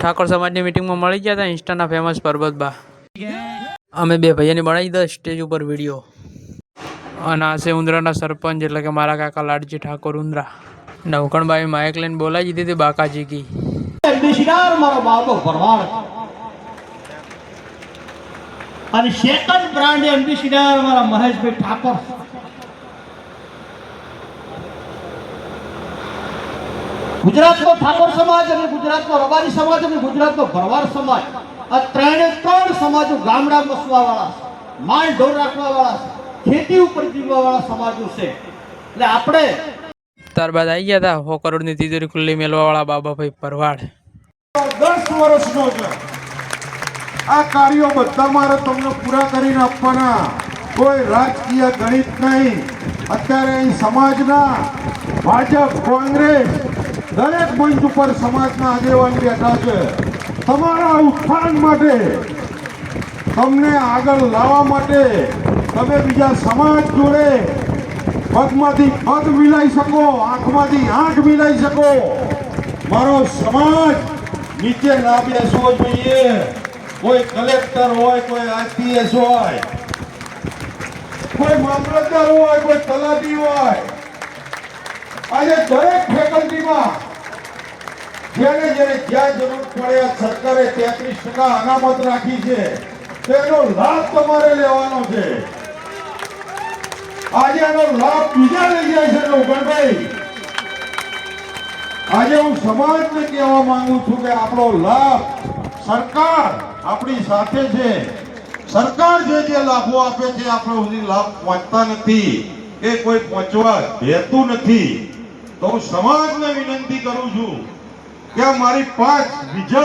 ઠાકોર સમાજની મીટિંગમાં મળી ગયા હતા ઇન્સ્ટાના ફેમસ પરબતબા। અમે બે ભાઈઓની બનાવી દીધા સ્ટેજ ઉપર વિડીયો। અને આ છે ઉંદરાના સરપંચ એટલે કે મારા કાકા લાડજી ઠાકોર ઉંદરા। નવકણબાઈ માઇક લઈને બોલાવી દીધી હતી બાકાજી કી મારો બાબો ભરવાડ અને સેકન્ડ બ્રાન્ડ એમ્બેસેડર મારા મહેશભાઈ ઠાકોર। ગુજરાતનો ઠાકોર સમાજ અને ગુજરાતનો રબારી સમાજ અને ગુજરાતનો ભરવાડ સમાજ આ ત્રણે ત્રણ સમાજો ગામડામાં વસવા વાળા છે, માલ ઢોર રાખવા વાળા છે, ખેતી ઉપર જીવવા વાળા સમાજો છે। એટલે આપણે ત્યારબાદ આવી ગયા હતા 100 કરોડની તિજોરી ખુલ્લી મેળવા વાળા બાબાભાઈ ભરવાડ। 10 વર્ષનો છે આ કાર્યો બધા મારે તમને પૂરા કરીને આપવાના, કોઈ રાજકીય ગણિત નહીં। અત્યારે અહીં સમાજના ભાજપ કોંગ્રેસ દરેક મંચ ઉપર સમાજના આગેવાન બેઠા છે। તમારા ઉત્થાન માટે, તમને આગળ લાવવા માટે તમે બીજા સમાજ જોડે પગમાંથી પગ મિલાઈ શકો, આંખમાંથી આંખ મિલાઈ શકો। મારો સમાજ નીચે ના બેસવો જોઈએ। કોઈ કલેક્ટર હોય, કોઈ આઈપીએસ હોય, કોઈ મામલતદાર હોય, કોઈ તલાટી હોય, આજે દરેક ફેકલ્ટીમાં જેને જ્યાં જરૂર પડે સરકારે 33% અનામત રાખી છે, તેનો લાભ તમારે લેવાનો છે। આજે આનો લાભ બીજા લઈ જાય છે નવકણભાઈ। આજે હું સમાજને કહેવા માંગુ છું કે આપણો લાભ સરકાર આપણી સાથે છે। સરકાર જે લાભો આપે છે આપણે સુધી લાભ પહોંચતા નથી કે કોઈ પહોંચવા દેતું નથી। તો હું સમાજને વિનંતી કરું છું કે મારી 5 વિજય